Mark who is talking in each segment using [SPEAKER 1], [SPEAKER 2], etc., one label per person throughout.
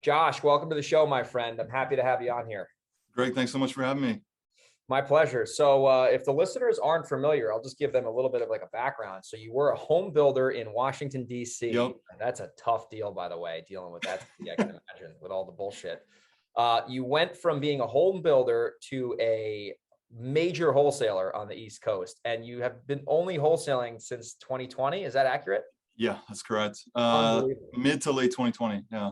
[SPEAKER 1] Josh, welcome to the show, my friend. I'm happy to have you on here.
[SPEAKER 2] Greg, thanks so much for having me.
[SPEAKER 1] My pleasure. So if the listeners aren't familiar, I'll just give them a little bit of like a background. So you were a home builder in Washington, D.C.
[SPEAKER 2] Yep.
[SPEAKER 1] That's a tough deal, by the way, dealing with that. I can imagine with all the bullshit. You went from being a home builder to a major wholesaler on the East Coast, and you have been only wholesaling since 2020. Is that accurate?
[SPEAKER 2] Yeah, that's correct. Mid to late 2020. Yeah.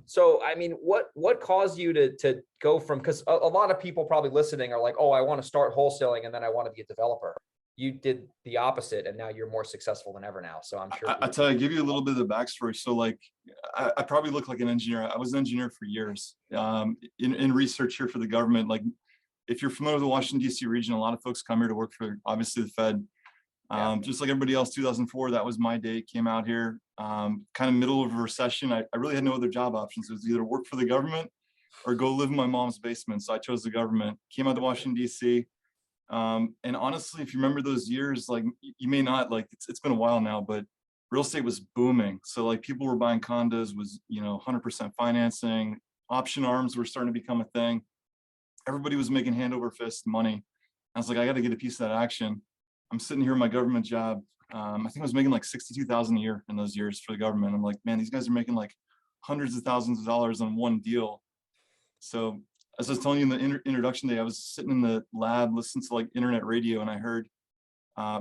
[SPEAKER 1] So, I mean, what caused you to go from, because a lot of people probably listening are like, oh, I want to start wholesaling and then I want to be a developer. You did the opposite and now you're more successful than ever now. So I'm sure.
[SPEAKER 2] I tell you, I'll give you a little bit of the backstory. So like, I probably look like an engineer. I was an engineer for years in research here for the government. Like if you're familiar with the Washington, D.C. region, a lot of folks come here to work for obviously the Fed. Just like everybody else, 2004, that was my day. Came out here, kind of middle of a recession. I really had no other job options. It was either work for the government or go live in my mom's basement. So I chose the government, came out to Washington, D.C. And honestly, if you remember those years, like you may not, like it's been a while now, but real estate was booming. So like people were buying condos, was, 100% financing, option arms were starting to become a thing. Everybody was making hand over fist money. I was like, I got to get a piece of that action. I'm sitting here in my government job. I think I was making like $62,000 a year in those years for the government. I'm like, man, these guys are making like hundreds of thousands of dollars on one deal. So as I was telling you in the introduction day, I was sitting in the lab listening to like internet radio, and I heard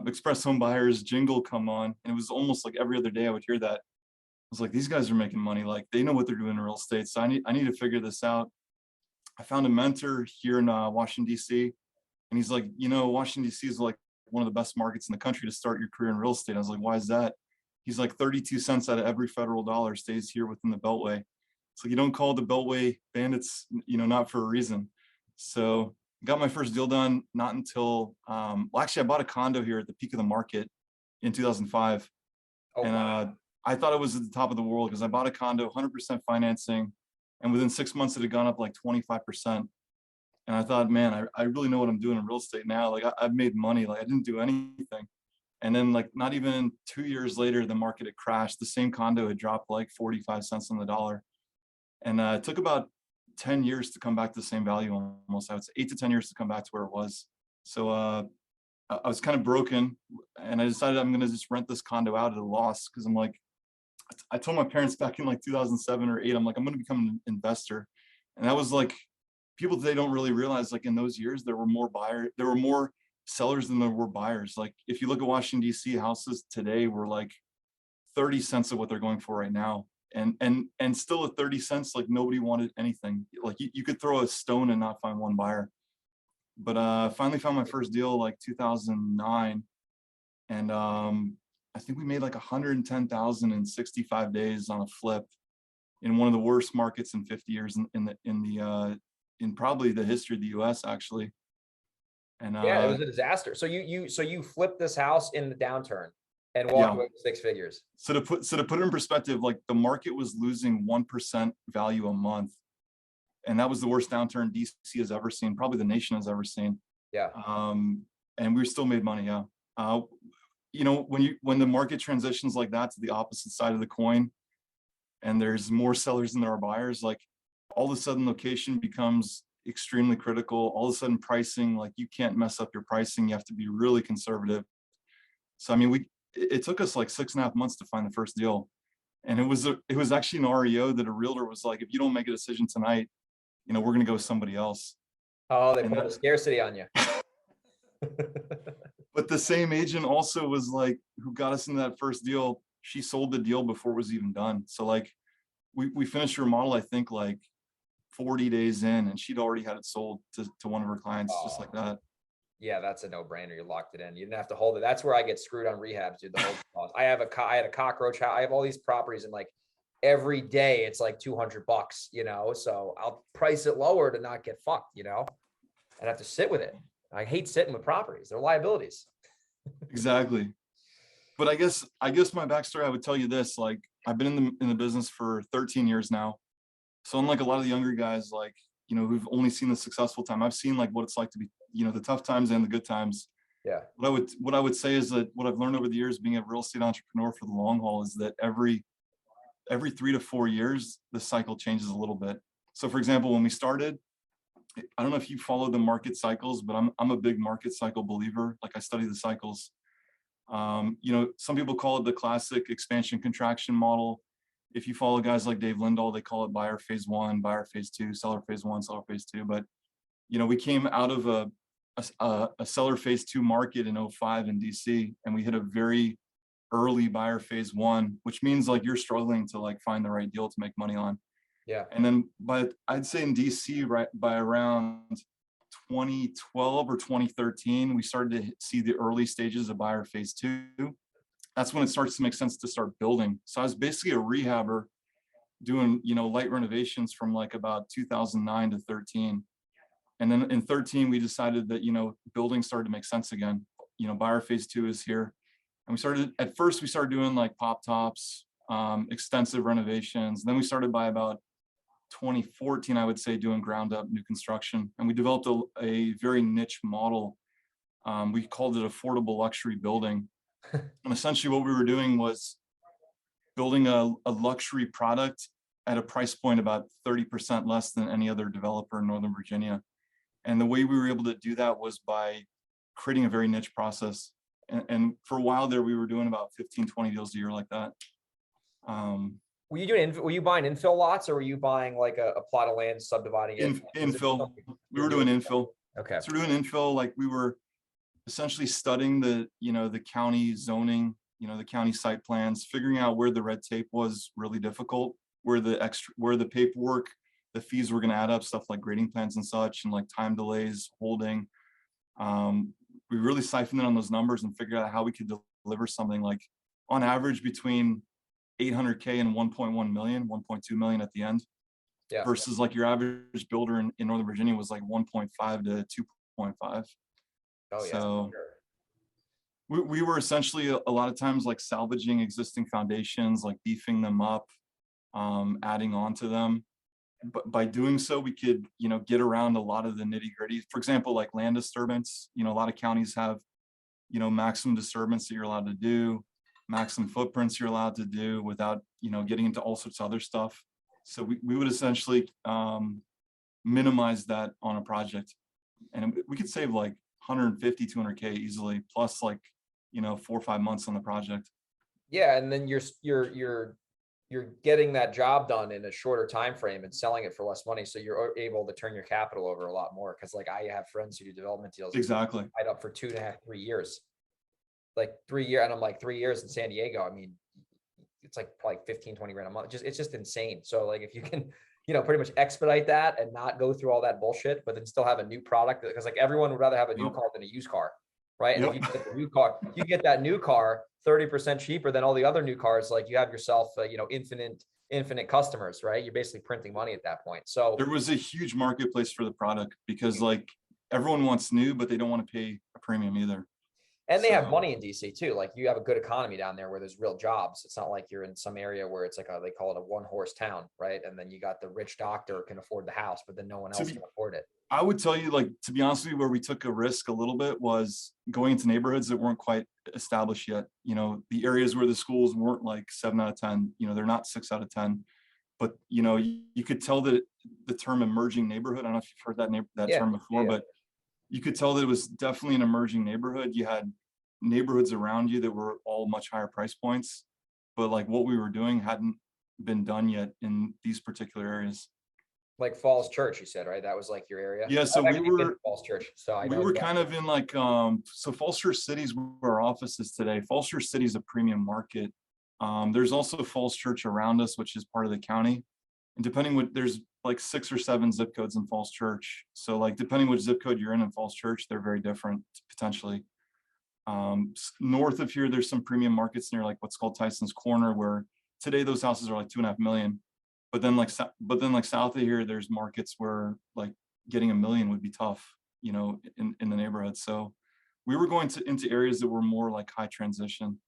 [SPEAKER 2] Express Home Buyers jingle come on, and it was almost like every other day I would hear that. I was like, these guys are making money. Like they know what they're doing in real estate. So I need to figure this out. I found a mentor here in Washington, D.C. And he's like, Washington, D.C. is like one of the best markets in the country to start your career in real estate. I was like, why is that? He's like 32 cents out of every federal dollar stays here within the Beltway. So you don't call the Beltway bandits, not for a reason. So got my first deal done, not until, actually I bought a condo here at the peak of the market in 2005. Oh, and wow. I thought it was at the top of the world because I bought a condo, 100% financing. And within 6 months, it had gone up like 25%. And I thought, man, I really know what I'm doing in real estate now. Like I've made money, like I didn't do anything. And then like not even 2 years later, the market had crashed. The same condo had dropped like 45 cents on the dollar. And it took about 10 years to come back to the same value almost. I would say 8 to 10 years to come back to where it was. So I was kind of broken, and I decided I'm going to just rent this condo out at a loss because I'm like, I told my parents back in like 2007 or 8, I'm like, I'm going to become an investor. And that was like, people today don't really realize, like in those years, there were more sellers than there were buyers. Like if you look at Washington, D.C., houses today were like 30 cents of what they're going for right now. And still at 30 cents, like nobody wanted anything. Like you could throw a stone and not find one buyer. But finally found my first deal like 2009. And I think we made like 110,000 in 65 days on a flip in one of the worst markets in 50 years in probably the history of the US actually. And
[SPEAKER 1] yeah, it was a disaster. So you flipped this house in the downturn and walked away with 6 figures.
[SPEAKER 2] So to put it in perspective, like the market was losing 1% value a month. And that was the worst downturn DC has ever seen, probably the nation has ever seen.
[SPEAKER 1] Yeah.
[SPEAKER 2] And we still made money. Yeah. When the market transitions like that to the opposite side of the coin, and there's more sellers than there are buyers, like all of a sudden location becomes extremely critical. All of a sudden pricing, like you can't mess up your pricing. You have to be really conservative. So, I mean, it took us like 6.5 months to find the first deal. And it was actually an REO that a realtor was like, if you don't make a decision tonight, we're going to go with somebody else.
[SPEAKER 1] Oh, they put a scarcity on you.
[SPEAKER 2] But the same agent also was like, who got us into that first deal, she sold the deal before it was even done. So like we finished her model, I think like 40 days in, and she'd already had it sold to one of her clients, just like that.
[SPEAKER 1] Yeah, that's a no-brainer. You locked it in. You didn't have to hold it. That's where I get screwed on rehabs, dude. The whole cost. I had a cockroach house. I have all these properties, and like every day it's like $200, so I'll price it lower to not get fucked, I'd have to sit with it. I hate sitting with properties. They're liabilities.
[SPEAKER 2] Exactly. But I guess my backstory, I would tell you this, like I've been in the business for 13 years now. So unlike a lot of the younger guys, like, who've only seen the successful time, I've seen like what it's like to be, the tough times and the good times.
[SPEAKER 1] Yeah.
[SPEAKER 2] What I would say is that what I've learned over the years being a real estate entrepreneur for the long haul is that every every 3 to 4 years, the cycle changes a little bit. So for example, when we started, I don't know if you follow the market cycles, but I'm a big market cycle believer. Like I study the cycles. Some people call it the classic expansion contraction model. If you follow guys like Dave Lindahl, they call it buyer phase 1, buyer phase 2, seller phase 1, seller phase 2. But we came out of a seller phase 2 market in 2005 in DC, and we hit a very early buyer phase 1, which means like you're struggling to like find the right deal to make money on.
[SPEAKER 1] Yeah.
[SPEAKER 2] And then, but I'd say in DC, right by around 2012 or 2013, we started to see the early stages of buyer phase 2. That's when it starts to make sense to start building. So I was basically a rehabber doing, light renovations from like about 2009 to 13. And then in 13, we decided that, building started to make sense again. Buyer phase 2 is here. And at first we started doing like pop tops, extensive renovations. Then we started by about 2014, I would say, doing ground up new construction. And we developed a very niche model. We called it affordable luxury building. And essentially what we were doing was building a luxury product at a price point about 30% less than any other developer in Northern Virginia. And the way we were able to do that was by creating a very niche process. And for a while there, we were doing about 15, 20 deals a year like that.
[SPEAKER 1] Were you buying infill lots, or were you buying like a plot of land, subdividing it?
[SPEAKER 2] Infill. We were doing infill.
[SPEAKER 1] Okay.
[SPEAKER 2] So we're doing infill, like we were essentially studying the county zoning, the county site plans, figuring out where the red tape was really difficult, where the paperwork, the fees were going to add up, stuff like grading plans and such, and like time delays, holding. We really siphoned in on those numbers and figured out how we could deliver something like on average between 800K and 1.1 million, 1.2 million at the end.
[SPEAKER 1] Yeah.
[SPEAKER 2] Versus like your average builder in Northern Virginia was like 1.5 to 2.5.
[SPEAKER 1] Oh yeah.
[SPEAKER 2] So
[SPEAKER 1] sure.
[SPEAKER 2] we were essentially a lot of times like salvaging existing foundations, like beefing them up, adding on to them. But by doing so, we could, get around a lot of the nitty gritty. For example, like land disturbance, a lot of counties have, maximum disturbance that you're allowed to do, maximum footprints you're allowed to do without, getting into all sorts of other stuff. So we would essentially minimize that on a project. And we could save like 150, 200K easily, plus like, 4 or 5 months on the project.
[SPEAKER 1] Yeah. And then you're getting that job done in a shorter time frame and selling it for less money, so you're able to turn your capital over a lot more. Because like I have friends who do development deals
[SPEAKER 2] Exactly
[SPEAKER 1] tied up for 2.5, 3 years, like 3 years, and I'm like 3 years in San Diego. I mean, it's like probably 15, 20 grand a month. It's just insane. So like if you can, pretty much expedite that and not go through all that bullshit, but then still have a new product, because like everyone would rather have a new car than a used car, right? And if you get the new car, you get that new car 30% cheaper than all the other new cars. Like you have yourself, infinite customers, right? You're basically printing money at that point. So
[SPEAKER 2] there was a huge marketplace for the product because like everyone wants new, but they don't want to pay a premium either.
[SPEAKER 1] And they have money in DC too. Like you have a good economy down there where there's real jobs. It's not like you're in some area where it's like they call it a one-horse town, right? And then you got the rich doctor can afford the house, but then no one else can afford it.
[SPEAKER 2] I would tell you, like, to be honest with you, where we took a risk a little bit was going into neighborhoods that weren't quite established yet. The areas where the schools weren't like 7 out of 10, they're not 6 out of 10. But, you could tell that the term emerging neighborhood, I don't know if you've heard that term before, but you could tell that it was definitely an emerging neighborhood. You had neighborhoods around you that were all much higher price points, but like what we were doing hadn't been done yet in these particular areas.
[SPEAKER 1] Like Falls Church, you said, right? That was like your area.
[SPEAKER 2] Yeah, so we were
[SPEAKER 1] Falls Church. So
[SPEAKER 2] we were kind of in like so Falls Church City is where our office is today. Falls Church City is a premium market. There's also Falls Church around us, which is part of the county. And depending what, there's like 6 or 7 zip codes in Falls Church. So like depending which zip code you're in Falls Church, they're very different potentially. North of here, there's some premium markets near like what's called Tyson's Corner, where today those houses are like 2.5 million. But then like south of here, there's markets where like getting $1 million would be tough, in the neighborhood. So we were going into areas that were more like high transition.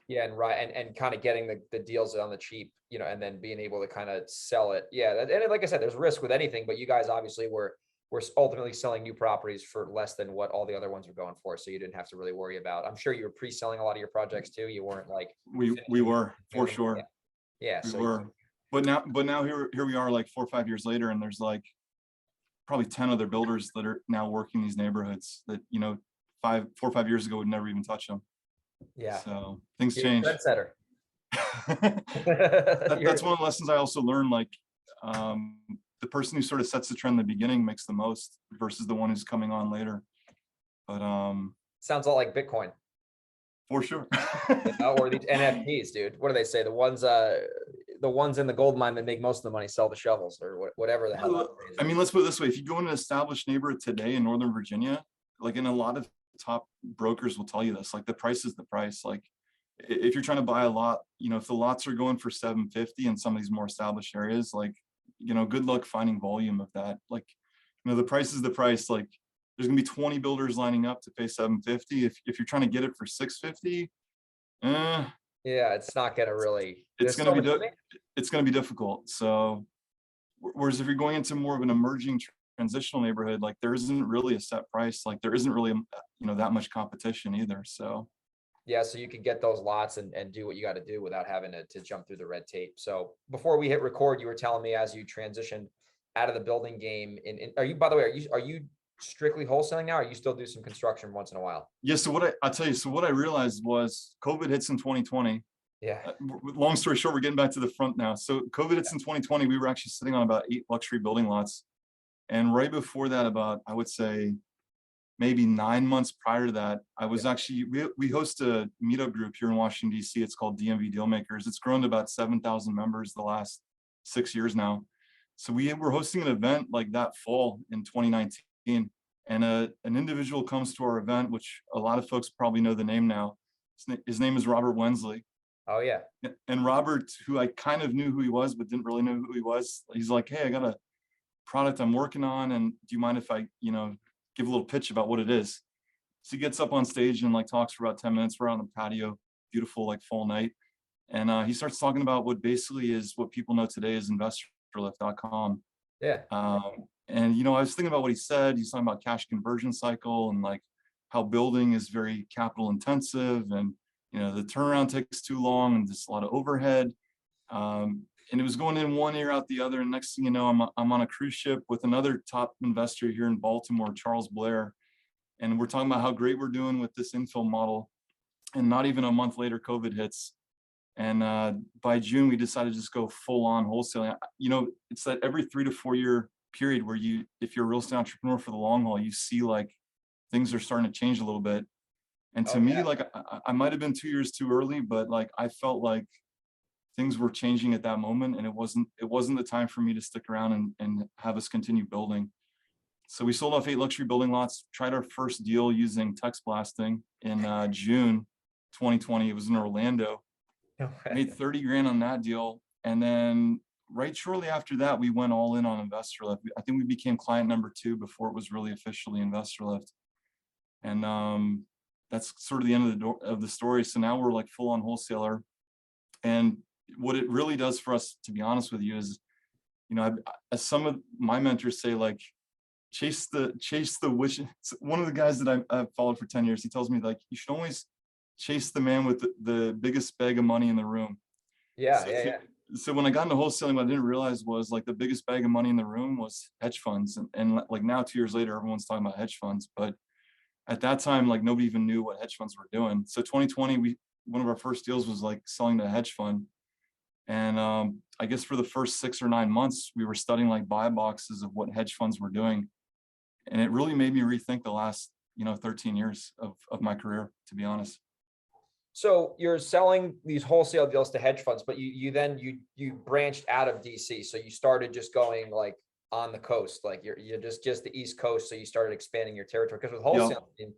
[SPEAKER 1] Yeah, and kind of getting the deals on the cheap, and then being able to kind of sell it. Yeah, and like I said, there's risk with anything, but you guys obviously were ultimately selling new properties for less than what all the other ones were going for, so you didn't have to really worry about. I'm sure you were pre-selling a lot of your projects too. You weren't like
[SPEAKER 2] we were for sure.
[SPEAKER 1] Yeah.
[SPEAKER 2] We
[SPEAKER 1] So
[SPEAKER 2] were, but now here we are like 4 or 5 years later, and there's like probably 10 other builders that are now working these neighborhoods that, 4 or 5 years ago would never even touch them.
[SPEAKER 1] yeah,
[SPEAKER 2] So things
[SPEAKER 1] you're a
[SPEAKER 2] change.
[SPEAKER 1] trendsetter.
[SPEAKER 2] That's one of the lessons I also learned. Like, the person who sort of sets the trend in the beginning makes the most versus the one who's coming on later. But
[SPEAKER 1] Sounds a lot like Bitcoin.
[SPEAKER 2] for sure.
[SPEAKER 1] Or these NFTs, dude. What do they say? The ones in the gold mine that make most of the money sell the shovels, or whatever the hell.
[SPEAKER 2] I mean, let's put it this way: if you go in an established neighborhood today in Northern Virginia, like, in a lot of top brokers will tell you this, like, the price is the price. Like, if you're trying to buy a lot, if the lots are going for 750 in some of these more established areas, like, good luck finding volume of that. Like, the price is the price. Like, there's gonna be 20 builders lining up to pay 750. If you're trying to get it for 650,
[SPEAKER 1] Yeah, it's not gonna really.
[SPEAKER 2] it's gonna be difficult. So, whereas if you're going into more of an emerging transitional neighborhood, like, there isn't really a set price. Like, there isn't really, that much competition either. So
[SPEAKER 1] Yeah, so you can get those lots and do what you got to do without having to jump through the red tape. So before we hit record, you were telling me as you transitioned out of the building game. Are you, by the way, are you strictly wholesaling now? Or you still do some construction once in a while?
[SPEAKER 2] yeah. So I'll tell you. So what I realized was COVID hits in 2020.
[SPEAKER 1] Yeah.
[SPEAKER 2] Long story short, we're getting back to the front now. So COVID hits in 2020. We were actually sitting on about 8 luxury building lots, and right before that, about, I would say, maybe 9 months prior to that, I was actually, we host a meetup group here in Washington, DC. It's called DMV Dealmakers. It's grown to about 7,000 members the last 6 years now. So we were hosting an event like that fall in 2019, and an individual comes to our event, which a lot of folks probably know the name now. His name is Robert Wensley.
[SPEAKER 1] Oh yeah.
[SPEAKER 2] And Robert, who I kind of knew who he was, but didn't really know who he was, he's like, "Hey, I got a product I'm working on, and do you mind if I, give a little pitch about what it is?" So he gets up on stage and like talks for about 10 minutes. We're out on the patio, beautiful, like, fall night. And he starts talking about what basically is what people know today as investorlift.com.
[SPEAKER 1] Yeah.
[SPEAKER 2] And I was thinking about what he said. He's talking about cash conversion cycle and like how building is very capital intensive, and the turnaround takes too long and just a lot of overhead. And it was going in one ear out the other. And next thing you know, I'm on a cruise ship with another top investor here in Baltimore, Charles Blair. And we're talking about how great we're doing with this infill model. And not even a month later, COVID hits. And by June, we decided to just go full on wholesaling. It's that every 3 to 4 year period where if you're a real estate entrepreneur for the long haul, you see like things are starting to change a little bit. And to me, like, I might've been 2 years too early, but like, I felt like things were changing at that moment, and it wasn't the time for me to stick around and have us continue building. So we sold off 8 luxury building lots, tried our first deal using text blasting in June 2020. It was in Orlando. Made 30 grand on that deal. And then right shortly after that, we went all in on InvestorLift. I think we became client number 2 before it was really officially InvestorLift. And that's sort of the end of the story. So now we're like full on wholesaler. And what it really does for us, to be honest with you, is, as some of my mentors say, like, chase the wish. One of the guys that I've followed for 10 years, he tells me, like, you should always chase the man with the biggest bag of money in the room.
[SPEAKER 1] Yeah.
[SPEAKER 2] So when I got into wholesaling, what I didn't realize was like the biggest bag of money in the room was hedge funds. And like now, 2 years later, everyone's talking about hedge funds. But at that time, like, nobody even knew what hedge funds were doing. So 2020, one of our first deals was like selling to a hedge fund. And I guess for the first 6 or 9 months, we were studying like buy boxes of what hedge funds were doing. And it really made me rethink the last, 13 years of my career, to be honest.
[SPEAKER 1] So you're selling these wholesale deals to hedge funds, but you then branched out of DC. So you started just going like on the coast, like you're just the East Coast. So you started expanding your territory, because with wholesaling,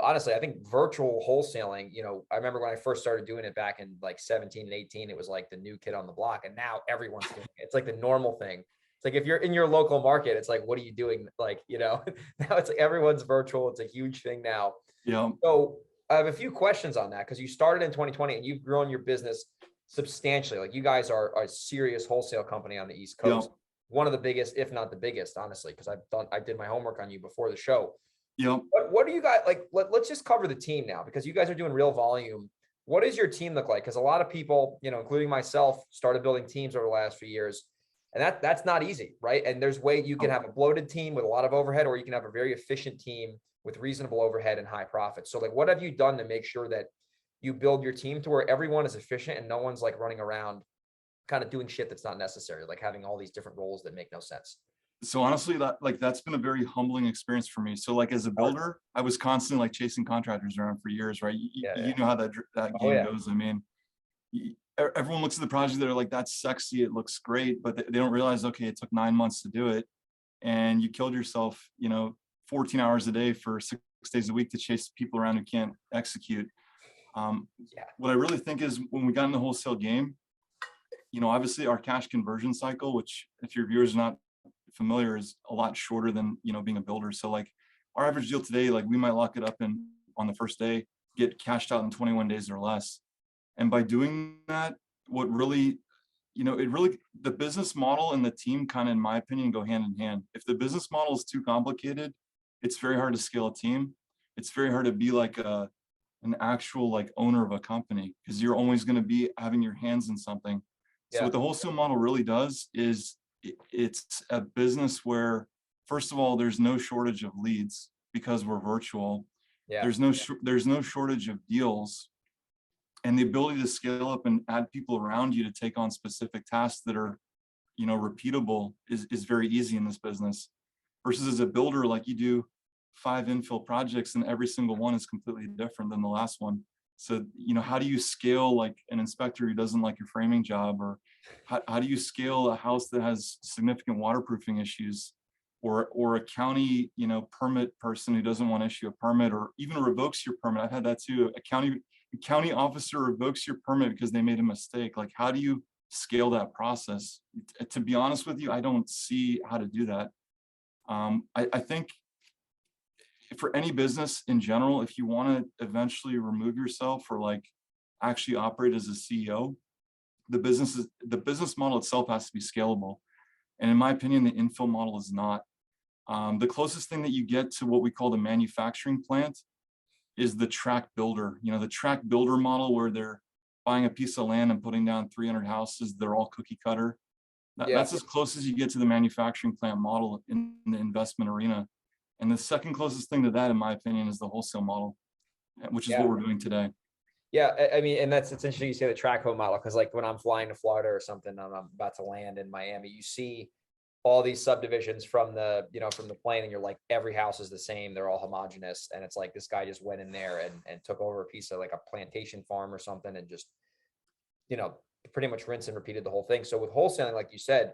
[SPEAKER 1] honestly, I think virtual wholesaling, I remember when I first started doing it back in like 17 and 18, it was like the new kid on the block, and now everyone's doing it. It's like the normal thing. It's like, if you're in your local market, it's like, what are you doing? Like, now it's like everyone's virtual. It's a huge thing now.
[SPEAKER 2] Yeah.
[SPEAKER 1] So I have a few questions on that, because you started in 2020 and you've grown your business substantially. Like, you guys are a serious wholesale company on the East Coast.
[SPEAKER 2] Yeah.
[SPEAKER 1] One of the biggest, if not the biggest, honestly, because I did my homework on you before the show.
[SPEAKER 2] Yeah.
[SPEAKER 1] What do you guys like? Let's just cover the team now, because you guys are doing real volume. What does your team look like? Because a lot of people, including myself, started building teams over the last few years. And that's not easy, right? And there's you can have a bloated team with a lot of overhead, or you can have a very efficient team with reasonable overhead and high profits. So like, what have you done to make sure that you build your team to where everyone is efficient and no one's like running around kind of doing shit that's not necessary, like having all these different roles that make no sense?
[SPEAKER 2] So honestly, that's been a very humbling experience for me. So like as a builder, I was constantly like chasing contractors around for years, right? You know how that game goes. I mean, everyone looks at the project, they're like, that's sexy, it looks great, but they don't realize, okay, it took 9 months to do it, and you killed yourself, 14 hours a day for 6 days a week to chase people around who can't execute. What I really think is when we got in the wholesale game, obviously our cash conversion cycle, which if your viewers are not familiar, is a lot shorter than being a builder. So like our average deal today, like we might lock it up on the first day, get cashed out in 21 days or less. And by doing that, what really, the business model and the team kind of, in my opinion, go hand in hand. If the business model is too complicated, it's very hard to scale a team. It's very hard to be like an actual like owner of a company, because you're always going to be having your hands in something. So what the wholesale model really does is it's a business where, first of all, there's no shortage of leads because we're virtual. There's no shortage of deals, and the ability to scale up and add people around you to take on specific tasks that are, repeatable is very easy in this business. Versus as a builder, like you do 5 infill projects and every single one is completely different than the last one. So, how do you scale like an inspector who doesn't like your framing job, or how do you scale a house that has significant waterproofing issues, or a county, permit person who doesn't want to issue a permit or even revokes your permit? I've had that too. A county officer revokes your permit because they made a mistake. Like, how do you scale that process? To be honest with you, I don't see how to do that. I think for any business in general, if you want to eventually remove yourself or like actually operate as a CEO, the business model itself has to be scalable. And in my opinion, the infill model is not. The closest thing that you get to what we call the manufacturing plant is the track builder. The track builder model, where they're buying a piece of land and putting down 300 houses. They're all cookie cutter. That's as close as you get to the manufacturing plant model in the investment arena. And the second closest thing to that, in my opinion, is the wholesale model, which is what we're doing today.
[SPEAKER 1] Yeah, I mean, and it's interesting you say the track home model, because like when I'm flying to Florida or something, I'm about to land in Miami, you see all these subdivisions from the plane, and you're like, every house is the same, they're all homogenous, and it's like this guy just went in there and took over a piece of like a plantation farm or something, and just pretty much rinse and repeated the whole thing. So with wholesaling, like you said,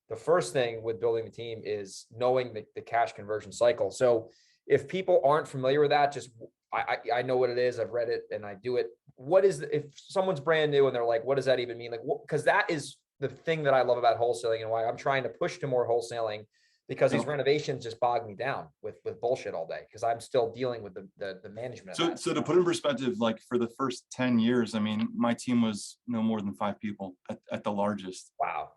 [SPEAKER 1] the first thing with building the team is knowing the cash conversion cycle. So if people aren't familiar with that, just I know what it is. I've read it and I do it. If someone's brand new and they're like, what does that even mean? Like, because that is the thing that I love about wholesaling and why I'm trying to push to more wholesaling, because these renovations just bog me down with bullshit all day, because I'm still dealing with the management.
[SPEAKER 2] So to put in perspective, like for the first 10 years, I mean, my team was no more than 5 people at the largest.
[SPEAKER 1] Wow.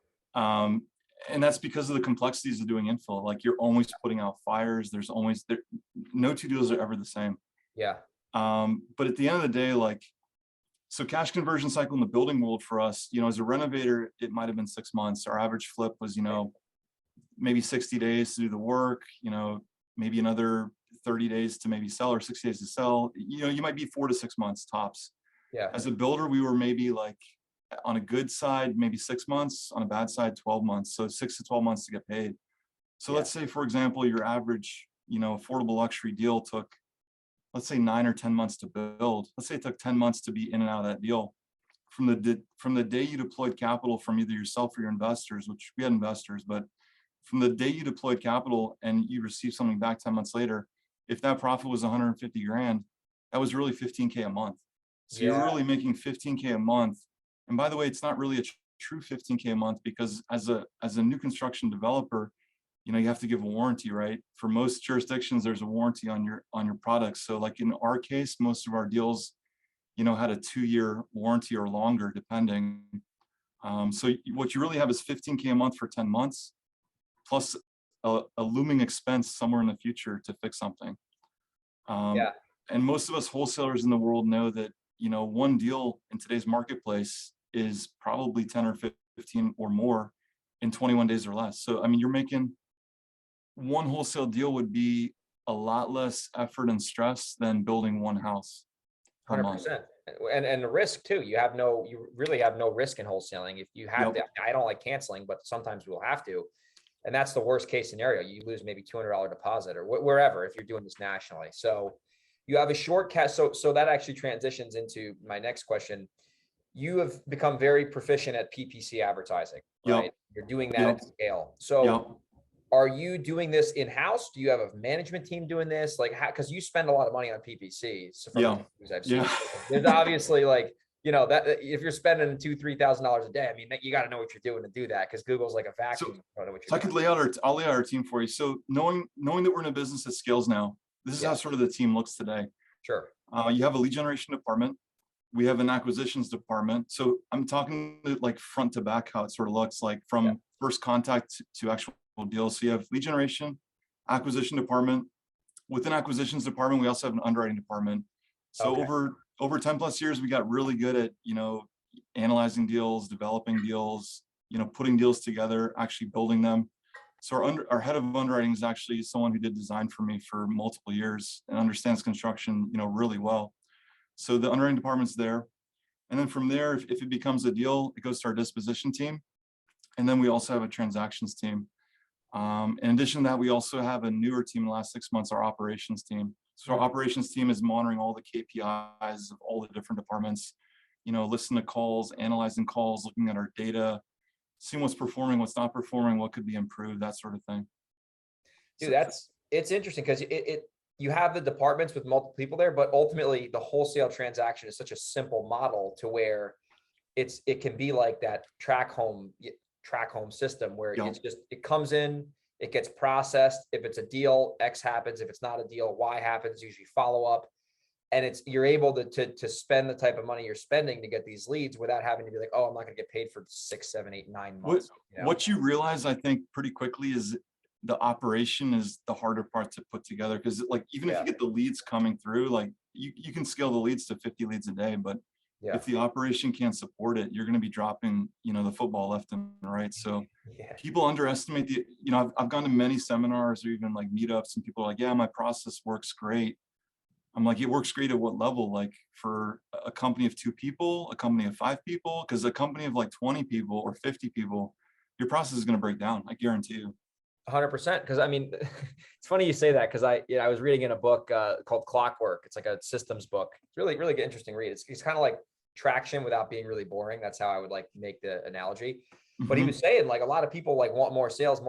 [SPEAKER 2] And that's because of the complexities of doing infill. Like, you're always putting out fires. There's always no 2 deals are ever the same.
[SPEAKER 1] Yeah.
[SPEAKER 2] But at the end of the day, like, so cash conversion cycle in the building world for us, as a renovator, it might have been 6 months. Our average flip was, maybe 60 days to do the work, maybe another 30 days to maybe sell, or 60 days to sell. You might be 4 to 6 months tops.
[SPEAKER 1] Yeah.
[SPEAKER 2] As a builder, we were maybe like, on a good side, maybe 6 months, on a bad side, 12 months. So 6 to 12 months to get paid. So let's say, for example, your average, affordable luxury deal took, let's say 9 or 10 months to build. Let's say it took 10 months to be in and out of that deal. From the day you deployed capital from either yourself or your investors, which we had investors, but from the day you deployed capital and you received something back 10 months later, if that profit was 150 grand, that was really 15K a month. So you're really making 15K a month. And by the way, it's not really a true 15K a month, because as a new construction developer, you have to give a warranty, right? For most jurisdictions, there's a warranty on your products. So like in our case, most of our deals, had a 2-year warranty or longer, depending. So what you really have is 15K a month for 10 months, plus a looming expense somewhere in the future to fix something. And most of us wholesalers in the world know that one deal in today's marketplace is probably 10 or 15 or more in 21 days or less. So, I mean, you're making one wholesale deal would be a lot less effort and stress than building one house per month.
[SPEAKER 1] 100%. And the risk too, you really have no risk in wholesaling. If you have to, I don't like canceling, but sometimes we'll have to. And that's the worst case scenario. You lose maybe $200 deposit or wherever, if you're doing this nationally. So you have a short cash. So that actually transitions into my next question. You have become very proficient at PPC advertising, right?
[SPEAKER 2] Yep.
[SPEAKER 1] You're doing that
[SPEAKER 2] Yep.
[SPEAKER 1] at scale. So
[SPEAKER 2] Yep.
[SPEAKER 1] are you doing this in-house? Do you have a management team doing this? Like, how, because you spend a lot of money on PPC. So from the things I've seen, there's obviously like, that if you're spending $2,000-$3,000 a day, I mean, you got to know what you're doing to do that, because Google's like a vacuum.
[SPEAKER 2] So I could I'll lay out our team for you. So knowing that we're in a business that scales now, this is how sort of the team looks today.
[SPEAKER 1] Sure.
[SPEAKER 2] You have a lead generation department. We have an acquisitions department. So I'm talking like front to back, how it sort of looks like from first contact to actual deals. So you have lead generation, acquisition department. Within acquisitions department, we also have an underwriting department. So over 10 plus years, we got really good at, analyzing deals, developing deals, putting deals together, actually building them. So our head of underwriting is actually someone who did design for me for multiple years and understands construction, really well. So the underwriting department's there. And then from there, if it becomes a deal, it goes to our disposition team. And then we also have a transactions team. In addition to that, we also have a newer team in the last 6 months, our operations team. So our operations team is monitoring all the KPIs of all the different departments, listening to calls, analyzing calls, looking at our data, seeing what's performing, what's not performing, what could be improved, that sort of thing.
[SPEAKER 1] Dude, it's interesting because you have the departments with multiple people there, but ultimately the wholesale transaction is such a simple model to where it can be like that track home system where it comes in, it gets processed. If it's a deal, X happens. If it's not a deal, Y happens, usually follow up. And you're able to spend the type of money you're spending to get these leads without having to be like, oh, I'm not going to get paid for 6, 7, 8, 9 months.
[SPEAKER 2] What you realize, I think, pretty quickly is the operation is the harder part to put together. Because like, even if you get the leads coming through, like you can scale the leads to 50 leads a day, but if the operation can't support it, you're going to be dropping, the football left and right. So people underestimate I've gone to many seminars or even like meetups, and people are like, yeah, my process works great. I'm like, it works great at what level? Like for a company of 2 people, a company of 5 people, because a company of like 20 people or 50 people, your process is going to break down. I guarantee you.
[SPEAKER 1] 100%. Because I mean, it's funny you say that, because I was reading in a book called Clockwork. It's like a systems book. It's really, really interesting read. It's kind of like traction without being really boring. That's how I would like make the analogy. But he was saying like a lot of people like want more sales,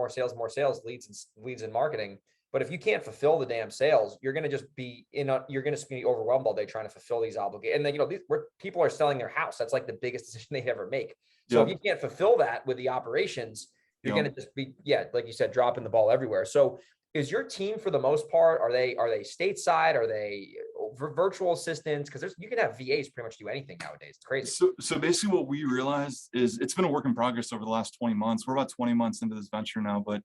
[SPEAKER 1] leads and marketing. But if you can't fulfill the damn sales, you're going to just be you're going to be overwhelmed all day trying to fulfill these obligations. And then, where people are selling their house, that's like the biggest decision they ever make. So if you can't fulfill that with the operations, you're going to just be, like you said, dropping the ball everywhere. So is your team, for the most part, are they stateside? Are they virtual assistants? Because you can have VAs pretty much do anything nowadays. It's crazy.
[SPEAKER 2] So basically what we realized is it's been a work in progress over the last 20 months. We're about 20 months into this venture now, but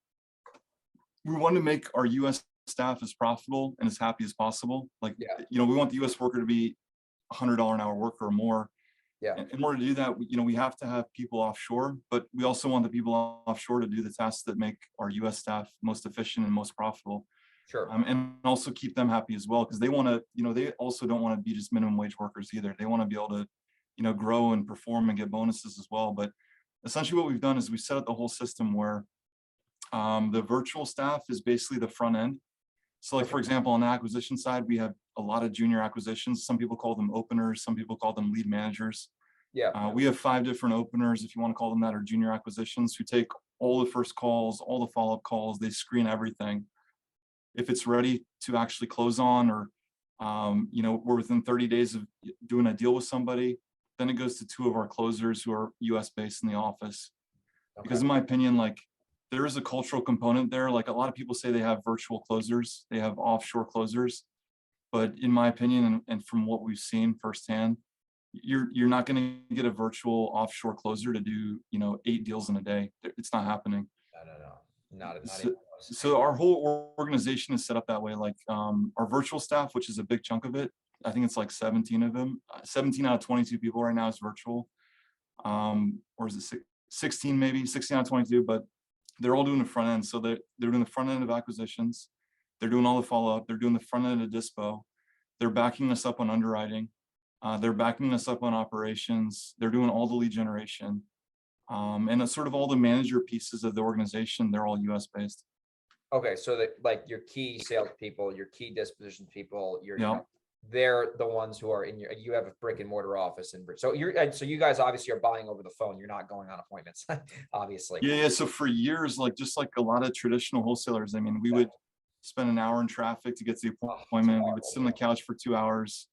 [SPEAKER 2] we want to make our US staff as profitable and as happy as possible. Like, we want the US worker to be $100 an hour worker or more. In order to do that, we have to have people offshore, but we also want the people offshore to do the tasks that make our US staff most efficient and most profitable.
[SPEAKER 1] Sure.
[SPEAKER 2] And also keep them happy as well, because they want to, they also don't want to be just minimum wage workers either. They want to be able to, grow and perform and get bonuses as well. But essentially what we've done is we set up the whole system where the virtual staff is basically the front end. So like, for example, on the acquisition side, we have a lot of junior acquisitions. Some people call them openers. Some people call them lead managers. We have 5 different openers, if you want to call them that, or junior acquisitions, who take all the first calls, all the follow-up calls. They screen everything. If it's ready to actually close on, or, we're within 30 days of doing a deal with somebody, then it goes to 2 of our closers who are US based in the office. Because in my opinion, like, there is a cultural component there. Like, a lot of people say they have virtual closers, they have offshore closers, but in my opinion, and from what we've seen firsthand, you're not going to get a virtual offshore closer to do 8 deals in a day. It's not happening.
[SPEAKER 1] No, not
[SPEAKER 2] so our whole organization is set up that way. Like, our virtual staff, which is a big chunk of it, I think it's like 17 of them. 17 out of 22 people right now is virtual. Or is it 16 maybe, 16 out of 22, but they're all doing the front end. So they're doing the front end of acquisitions. They're doing all the follow-up. They're doing the front end of dispo. They're backing us up on underwriting. They're backing us up on operations. They're doing all the lead generation. And it's sort of all the manager pieces of the organization. They're all US based.
[SPEAKER 1] Okay. So that like your key salespeople, your key disposition people,
[SPEAKER 2] Yeah.
[SPEAKER 1] they're the ones who are you have a brick and mortar office. So you guys obviously are buying over the phone. You're not going on appointments, obviously.
[SPEAKER 2] Yeah. So for years, like just like a lot of traditional wholesalers, I mean, we would spend an hour in traffic to get to the appointment. We would sit on the couch for 2 hours,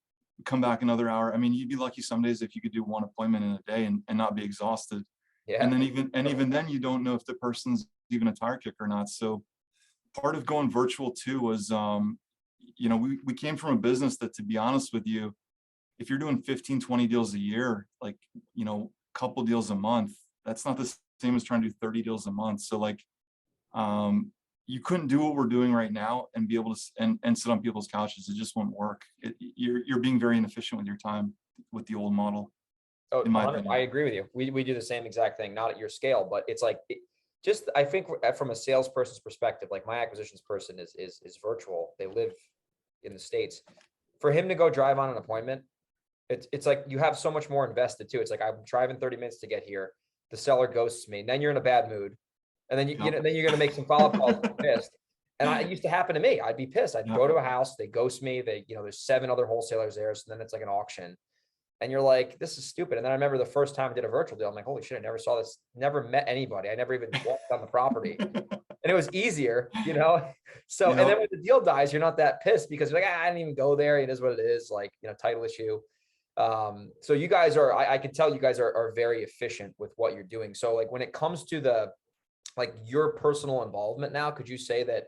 [SPEAKER 2] come back another hour. I mean, you'd be lucky some days if you could do one appointment in a day and not be exhausted.
[SPEAKER 1] Yeah.
[SPEAKER 2] And then even then you don't know if the person's even a tire kicker or not. So part of going virtual too was, we came from a business that, to be honest with you, if you're doing 15, 20 deals a year, like, couple deals a month, that's not the same as trying to do 30 deals a month. So like, you couldn't do what we're doing right now and be able to and sit on people's couches. It just won't work. You're being very inefficient with your time with the old model.
[SPEAKER 1] Oh,
[SPEAKER 2] in my opinion.
[SPEAKER 1] I agree with you. We do the same exact thing, not at your scale, but it's like, I think from a salesperson's perspective, like my acquisitions person is virtual. They live in the States. For him to go drive on an appointment, it's like you have so much more invested too. It's like I'm driving 30 minutes to get here. The seller ghosts me, and then you're in a bad mood. And then then you're going to make some follow-up calls. Pissed. And it used to happen to me. I'd be pissed. I'd go to a house, they ghost me. There's 7 other wholesalers there. So then it's like an auction. And you're like, this is stupid. And then I remember the first time I did a virtual deal, I'm like, holy shit, I never saw this, never met anybody. I never even walked on the property. And it was easier, So, and then when the deal dies, you're not that pissed because you're like, I didn't even go there. It is what it is, like, title issue. So you guys are, I can tell you guys are very efficient with what you're doing. So like when it comes to your personal involvement now, could you say that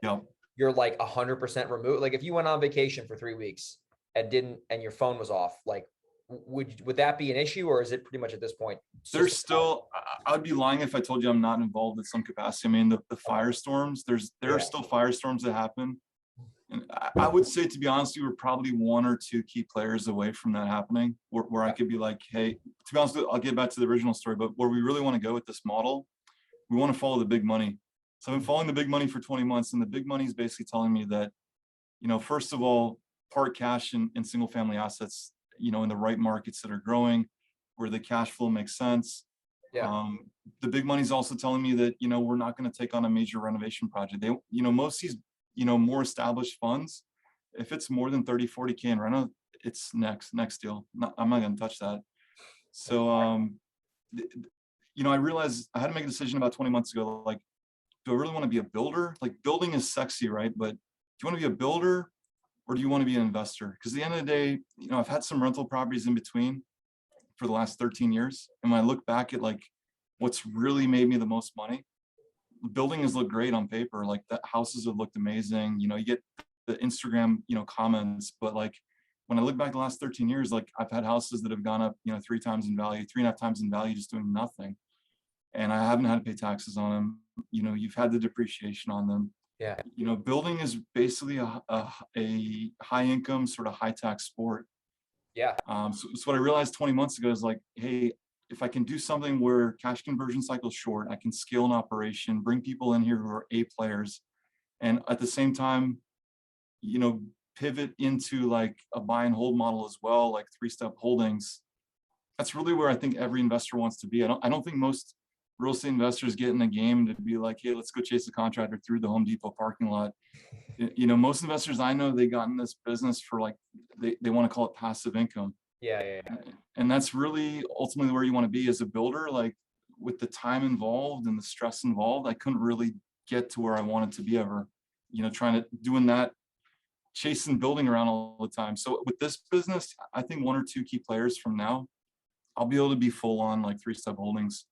[SPEAKER 1] you're like 100% removed? Like if you went on vacation for 3 weeks and your phone was off, like, would that be an issue, or is it pretty much at this point?
[SPEAKER 2] There's still, I'd be lying if I told you I'm not involved in some capacity. I mean, the firestorms, there are still firestorms that happen. And I would say, to be honest, we're probably 1 or 2 key players away from that happening, where I could be like, hey, to be honest, I'll get back to the original story, but where we really want to go with this model, we want to follow the big money. So I've been following the big money for 20 months, and the big money is basically telling me that, first of all, park cash in single family assets, in the right markets that are growing, where the cash flow makes sense.
[SPEAKER 1] Yeah.
[SPEAKER 2] The big money is also telling me that, we're not going to take on a major renovation project. They, most of these, more established funds, if it's more than 30, 40K in reno, it's next deal. I'm not going to touch that. So, I realized I had to make a decision about 20 months ago, like, do I really want to be a builder? Like, building is sexy, right? But do you want to be a builder, or do you want to be an investor? Because at the end of the day, I've had some rental properties in between for the last 13 years. And when I look back at like what's really made me the most money, the building has looked great on paper. Like the houses have looked amazing. You get the Instagram, comments, but like when I look back the last 13 years, like I've had houses that have gone up, 3 times in value, 3.5 times in value, just doing nothing. And I haven't had to pay taxes on them. You've had the depreciation on them.
[SPEAKER 1] Yeah.
[SPEAKER 2] Building is basically a high income, sort of high tax sport.
[SPEAKER 1] Yeah.
[SPEAKER 2] So what I realized 20 months ago is like, hey, if I can do something where cash conversion cycle is short, I can scale an operation, bring people in here who are A players, and at the same time, pivot into like a buy and hold model as well, like 3-step holdings. That's really where I think every investor wants to be. I don't think most real estate investors get in the game to be like, hey, let's go chase a contractor through the Home Depot parking lot. Most investors I know, they got in this business for like, they want to call it passive income.
[SPEAKER 1] Yeah.
[SPEAKER 2] And that's really ultimately where you want to be as a builder. Like with the time involved and the stress involved, I couldn't really get to where I wanted to be ever, doing that, chasing building around all the time. So with this business, I think 1 or 2 key players from now, I'll be able to be full on like 3-step holdings.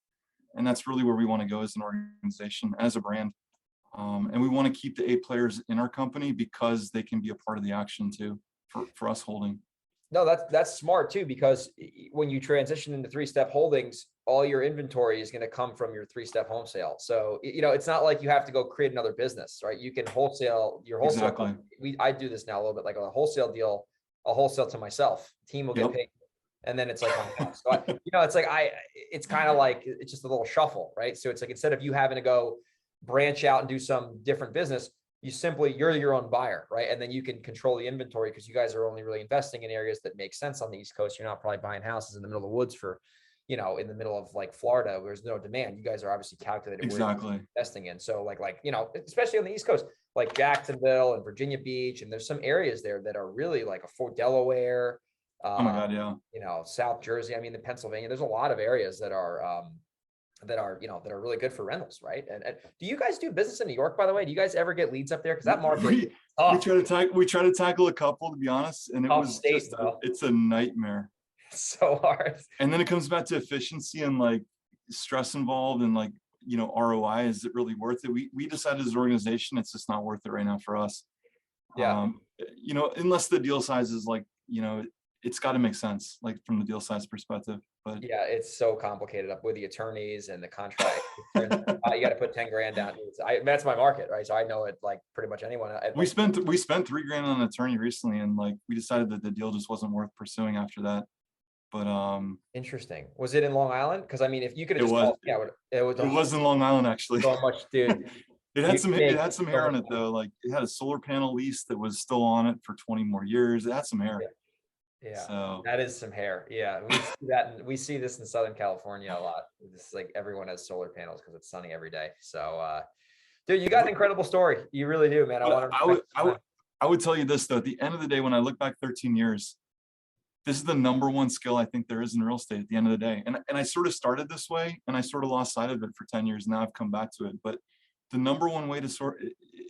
[SPEAKER 2] And that's really where we want to go as an organization, as a brand. And we want to keep the A players in our company because they can be a part of the action too, for us holding.
[SPEAKER 1] No, that's smart too, because when you transition into 3-step holdings, all your inventory is going to come from your 3-step home sale. So, it's not like you have to go create another business, right? You can wholesale your wholesale.
[SPEAKER 2] Exactly.
[SPEAKER 1] I do this now a little bit, like a wholesale deal. I'll wholesale to myself. Team will get
[SPEAKER 2] Yep.
[SPEAKER 1] paid. And then it's like my house. So it's like it's kind of like it's just a little shuffle, right? So it's like instead of you having to go branch out and do some different business, you're your own buyer, right? And then you can control the inventory because you guys are only really investing in areas that make sense on the East Coast. You're not probably buying houses in the middle of the woods for, in the middle of like Florida, where there's no demand. You guys are obviously calculated
[SPEAKER 2] Exactly.
[SPEAKER 1] where you're investing in. So especially on the East Coast, like Jacksonville and Virginia Beach, and there's some areas there that are really like a Fort Delaware.
[SPEAKER 2] Oh my God, yeah.
[SPEAKER 1] South Jersey. I mean, the Pennsylvania. There's a lot of areas that are really good for rentals, right? And do you guys do business in New York, by the way? Do you guys ever get leads up there? Because that market,
[SPEAKER 2] we try to tackle a couple, to be honest, and it was just it's a nightmare.
[SPEAKER 1] It's so hard.
[SPEAKER 2] And then it comes back to efficiency and like stress involved and like ROI. Is it really worth it? We decided as an organization it's just not worth it right now for us.
[SPEAKER 1] Yeah.
[SPEAKER 2] Unless the deal size is like it's got to make sense, like from the deal size perspective. But
[SPEAKER 1] yeah, it's so complicated up with the attorneys and the contract. You got to put 10 grand down. That's my market, right? So I know it like pretty much anyone.
[SPEAKER 2] We spent $3 grand on an attorney recently, and like we decided that the deal just wasn't worth pursuing after that. But
[SPEAKER 1] interesting. Was it in Long Island? Because I mean, if you could have
[SPEAKER 2] it was in Long Island actually.
[SPEAKER 1] So much, dude.
[SPEAKER 2] It had some hair on it though. Like it had a solar panel lease that was still on it for 20 more years. It had some hair.
[SPEAKER 1] Yeah,
[SPEAKER 2] so
[SPEAKER 1] that is some hair. Yeah, we see that, and we see this in Southern California a lot. This is like everyone has solar panels because it's sunny every day. So, dude, you got an incredible story. You really do, man.
[SPEAKER 2] I would tell you this though. At the end of the day, when I look back 13 years, this is the number one skill I think there is in real estate. At the end of the day, and I sort of started this way, and I sort of lost sight of it for 10 years. Now I've come back to it, but the number one way to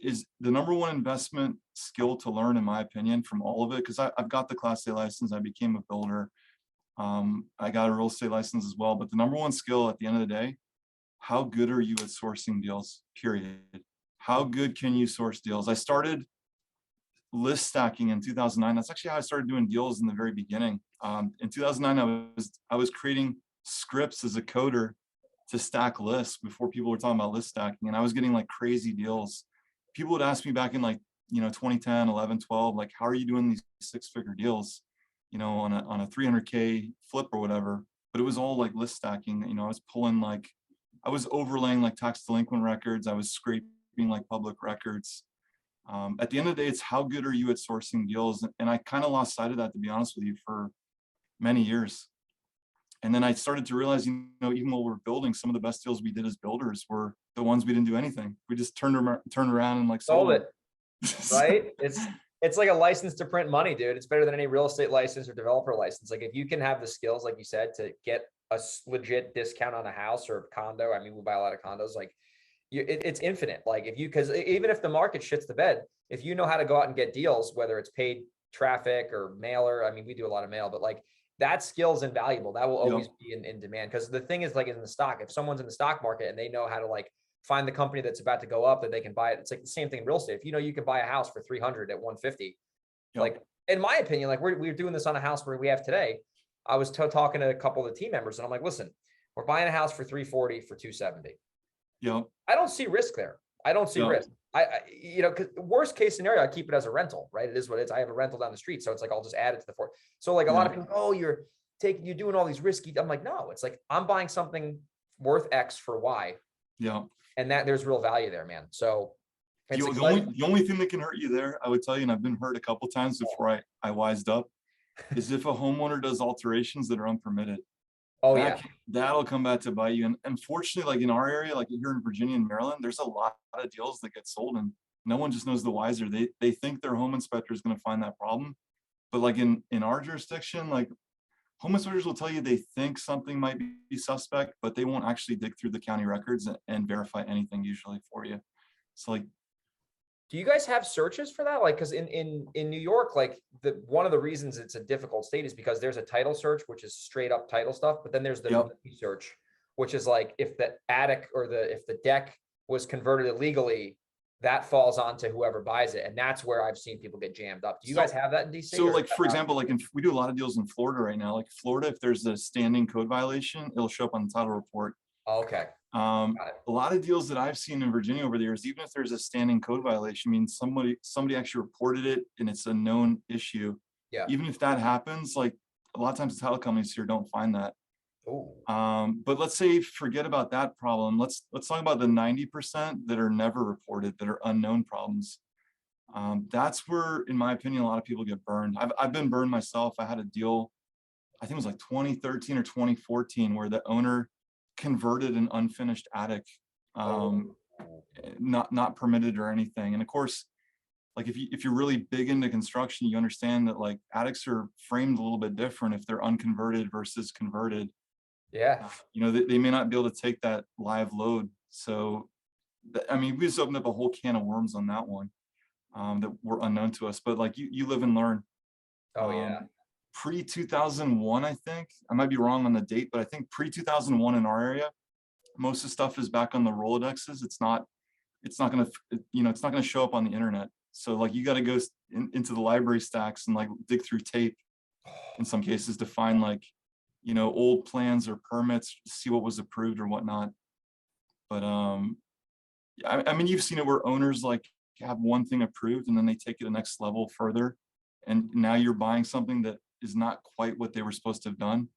[SPEAKER 2] is the number one investment skill to learn, in my opinion, from all of it. Because I've got the Class A license, I became a builder, I got a real estate license as well. But the number one skill at the end of the day, how good are you at sourcing deals? Period. How good can you source deals? I started list stacking in 2009. That's actually how I started doing deals in the very beginning. In 2009, I was creating scripts as a coder to stack lists before people were talking about list stacking, and I was getting like crazy deals. People would ask me back in like 2010, 11, 12, like, how are you doing these 6-figure deals on a 300K flip or whatever? But it was all like list stacking. I was pulling I was overlaying like tax delinquent records, I was scraping like public records. At the end of the day, it's how good are you at sourcing deals? And I kind of lost sight of that, to be honest with you, for many years. And then I started to realize, even while we're building, some of the best deals we did as builders were the ones we didn't do anything. We just turned around and like
[SPEAKER 1] sold it. Right? It's like a license to print money, dude. It's better than any real estate license or developer license. Like if you can have the skills, like you said, to get a legit discount on a house or a condo. I mean, we buy a lot of condos. Like it's infinite. Like because even if the market shits the bed, if you know how to go out and get deals, whether it's paid traffic or mailer, I mean, we do a lot of mail, but like that skill is invaluable. That will always be in demand. Because the thing is, like in the stock, if someone's in the stock market and they know how to like find the company that's about to go up that they can buy it, it's like the same thing in real estate. If you can buy a house for 300 at 150, like in my opinion, like we're doing this on a house where we have today. I was talking to a couple of the team members, and I'm like, listen, we're buying a house for 340 for 270. I don't see risk there. I don't see risk. Because worst case scenario, I keep it as a rental, right? It is what it is. I have a rental down the street. So it's like, I'll just add it to the fort. So like a lot of people, oh, you're doing all these risky. I'm like, no, it's like, I'm buying something worth X for Y. Yeah. And that there's real value there, man. So
[SPEAKER 2] the only thing that can hurt you there, I would tell you, and I've been hurt a couple of times before I wised up, is if a homeowner does alterations that are unpermitted.
[SPEAKER 1] Oh,
[SPEAKER 2] that'll come back to bite you. And unfortunately, like in our area, like here in Virginia and Maryland, there's a lot of deals that get sold and no one just knows the wiser. They think their home inspector is going to find that problem. But like in our jurisdiction, like home inspectors will tell you they think something might be suspect, but they won't actually dig through the county records and verify anything usually for you. So like,
[SPEAKER 1] do you guys have searches for that? Like, because in New York, like one of the reasons it's a difficult state is because there's a title search, which is straight up title stuff, but then there's the search, which is like if the attic or if the deck was converted illegally, that falls onto whoever buys it, and that's where I've seen people get jammed up. Do you guys have that in DC?
[SPEAKER 2] So like for example, like we do a lot of deals in Florida right now. Like Florida, if there's a standing code violation, it'll show up on the title report.
[SPEAKER 1] Okay.
[SPEAKER 2] A lot of deals that I've seen in Virginia over the years, even if there's a standing code violation, means somebody actually reported it and it's a known issue.
[SPEAKER 1] Yeah.
[SPEAKER 2] Even if that happens, like a lot of times the title companies here don't find that.
[SPEAKER 1] Oh.
[SPEAKER 2] But let's say forget about that problem. Let's talk about the 90% that are never reported, that are unknown problems. That's where, in my opinion, a lot of people get burned. I've been burned myself. I had a deal, I think it was like 2013 or 2014, where the owner converted an unfinished attic, not permitted or anything. And of course, like if you're really big into construction, you understand that like attics are framed a little bit different if they're unconverted versus converted.
[SPEAKER 1] Yeah.
[SPEAKER 2] They may not be able to take that live load. So, I mean, we just opened up a whole can of worms on that one, that were unknown to us. But like you live and learn.
[SPEAKER 1] Oh yeah.
[SPEAKER 2] Pre 2001, I think I might be wrong on the date, but I think pre 2001 in our area, most of the stuff is back on the Rolodexes. It's not going to show up on the internet. So like you got to go into the library stacks and like dig through tape in some cases to find like, old plans or permits, see what was approved or whatnot. But I mean, you've seen it where owners like have one thing approved and then they take it a next level further, and now you're buying something that is not quite what they were supposed to have done.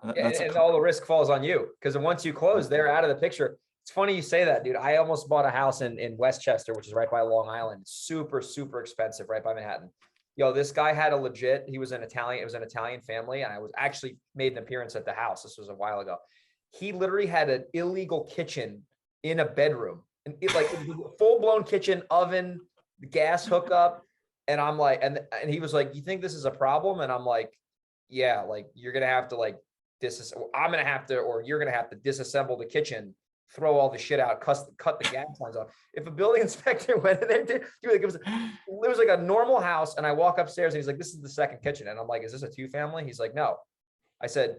[SPEAKER 1] And all the risk falls on you, because once you close, they're out of the picture. It's funny you say that, dude. I almost bought a house in Westchester, which is right by Long Island. Super, super expensive, right by Manhattan. This guy had a legit, it was an Italian family. And I was actually made an appearance at the house. This was a while ago. He literally had an illegal kitchen in a bedroom, and like full blown kitchen, oven, gas hookup. And I'm like, and he was like, "You think this is a problem?" And I'm like, "Yeah, like you're going to have to like I'm going to have to, or you're going to have to disassemble the kitchen, throw all the shit out, cut the gas lines off." If a building inspector went in there, dude, like it was like a normal house. And I walk upstairs and he's like, "This is the second kitchen." And I'm like, "Is this a 2-family?" He's like, "No." I said,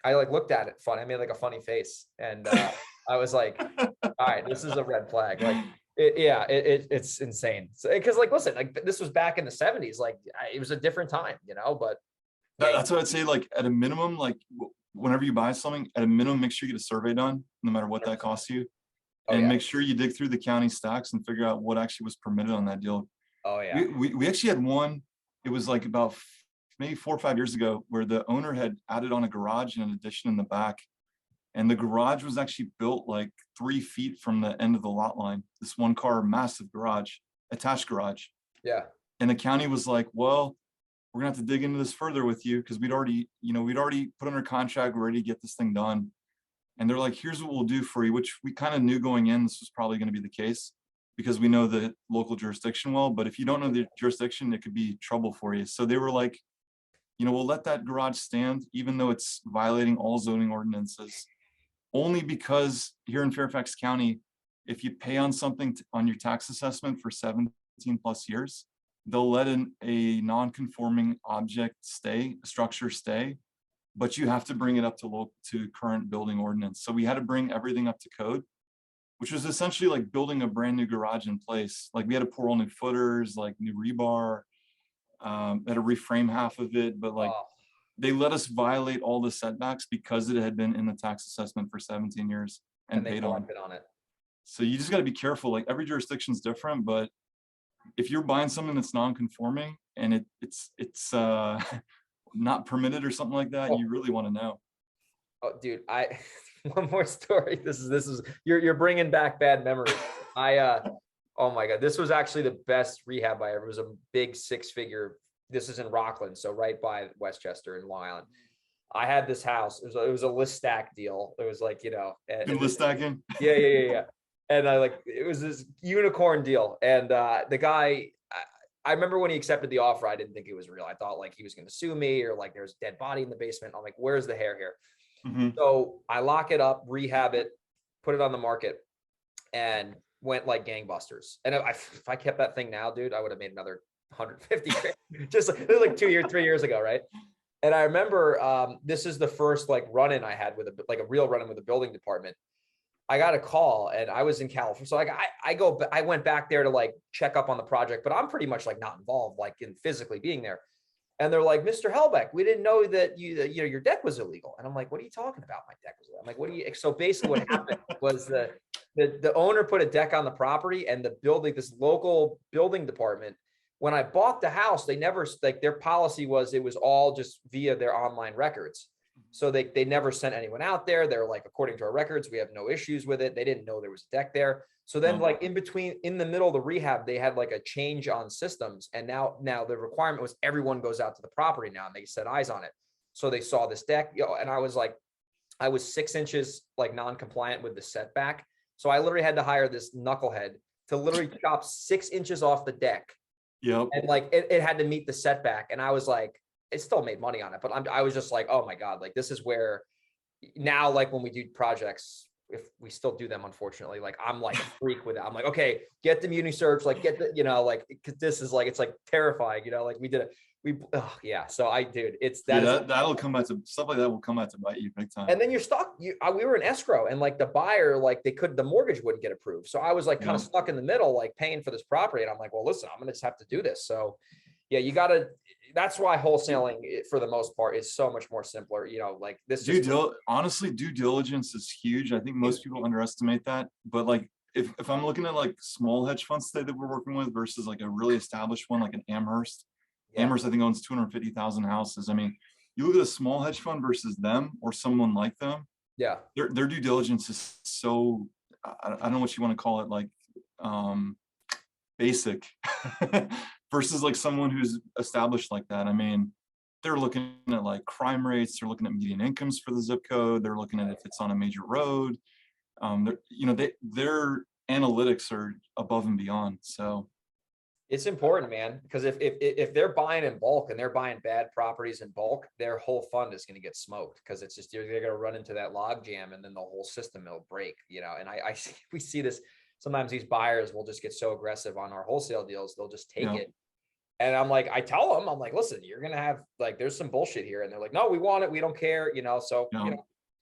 [SPEAKER 1] I like looked at it funny. I made like a funny face. And I was like, "All right, this is a red flag." Like, it's insane. So, because like, listen, like this was back in the 70s. Like it was a different time, but
[SPEAKER 2] that's what I'd say. Like at a minimum, like whenever you buy something, at a minimum, make sure you get a survey done, no matter what that costs you. And make sure you dig through the county stacks and figure out what actually was permitted on that deal.
[SPEAKER 1] Oh yeah.
[SPEAKER 2] We actually had one, it was like about maybe 4 or 5 years ago, where the owner had added on a garage and an addition in the back. And the garage was actually built like 3 feet from the end of the lot line. This one car, massive garage, attached garage.
[SPEAKER 1] Yeah.
[SPEAKER 2] And the county was like, "Well, we're gonna have to dig into this further with you," because we'd already put under contract, ready to get this thing done. And they're like, "Here's what we'll do for you," which we kind of knew going in this was probably going to be the case, because we know the local jurisdiction well. But if you don't know the jurisdiction, it could be trouble for you. So they were like, "We'll let that garage stand, even though it's violating all zoning ordinances, only because here in Fairfax County, if you pay on something on your tax assessment for 17 plus years, they'll let a non-conforming object stay, a structure stay, but you have to bring it up to current building ordinance." So we had to bring everything up to code, which was essentially like building a brand new garage in place. Like we had to pour all new footers, like new rebar, had to reframe half of it, but like they let us violate all the setbacks because it had been in the tax assessment for 17 years and
[SPEAKER 1] they
[SPEAKER 2] paid
[SPEAKER 1] collected on it.
[SPEAKER 2] So you just got to be careful. Like every jurisdiction's different, but if you're buying something that's non-conforming and it's not permitted or something like that, you really want to know.
[SPEAKER 1] Oh, dude, one more story. This is you're bringing back bad memories. Oh my God, this was actually the best rehab I ever. It was a big 6-figure. This is in Rockland, so right by Westchester in Long Island. I had this house. It was a list stack deal. It was like,
[SPEAKER 2] list stacking.
[SPEAKER 1] Yeah. And it was this unicorn deal. And the guy, I remember when he accepted the offer, I didn't think it was real. I thought like he was going to sue me, or like there's a dead body in the basement. I'm like, where's the hair here?
[SPEAKER 2] Mm-hmm.
[SPEAKER 1] So I lock it up, rehab it, put it on the market, and went like gangbusters. And if I kept that thing now, dude, I would have made another 150 grand. Just like 3 years ago, right? And I remember this is the first like run-in I had with a real run-in with the building department. I got a call and I was in California. So like I went back there to like check up on the project, but I'm pretty much like not involved like in physically being there. And they're like, "Mr. Helbeck, we didn't know that your deck was illegal." And I'm like, "What are you talking about? My deck was illegal." I'm like, "What do you?" So basically what happened was the owner put a deck on the property, and this local building department When I bought the house, they never, like, their policy was it was all just via their online records. So they never sent anyone out there. They're like, according to our records, we have no issues with it. They didn't know there was a deck there. So then like in the middle of the rehab, they had like a change on systems. And now the requirement was everyone goes out to the property now and they set eyes on it. So they saw this deck, and I was 6 inches like non-compliant with the setback. So I literally had to hire this knucklehead to literally chop 6 inches off the deck.
[SPEAKER 2] Yep.
[SPEAKER 1] And like it had to meet the setback. And I was like, it still made money on it, but I was just like, oh my God, like this is where now, like when we do projects, if we still do them, unfortunately, like I'm like a freak with it. I'm like, okay, get the Muni search, like get the, like, cause this is like, it's like terrifying, like we did it. Yeah. So
[SPEAKER 2] that'll come back to stuff like that will come back to bite you big time.
[SPEAKER 1] And then you're stuck. We were in escrow and like the buyer, like the mortgage wouldn't get approved. So I was like kind of stuck in the middle, like paying for this property. And I'm like, well, listen, I'm going to just have to do this. So yeah, that's why wholesaling for the most part is so much more simpler. Like this.
[SPEAKER 2] Honestly, due diligence is huge. I think most people underestimate that. But like, if I'm looking at like small hedge funds today that we're working with versus like a really established one, like an Amherst, Amherst, I think owns 250,000 houses. I mean, you look at a small hedge fund versus them or someone like them.
[SPEAKER 1] Yeah.
[SPEAKER 2] Their due diligence is so, I don't know what you want to call it, like basic versus like someone who's established like that. I mean, they're looking at like crime rates. They're looking at median incomes for the zip code. They're looking at if it's on a major road. Their analytics are above and beyond. So
[SPEAKER 1] it's important, man, because if they're buying in bulk and they're buying bad properties in bulk, their whole fund is going to get smoked because it's just they're going to run into that log jam and then the whole system will break. And we see this sometimes. These buyers will just get so aggressive on our wholesale deals, they'll just take it. And I'm like, I tell them, I'm like, listen, you're going to have like, there's some bullshit here, and they're like, no, we want it, we don't care, So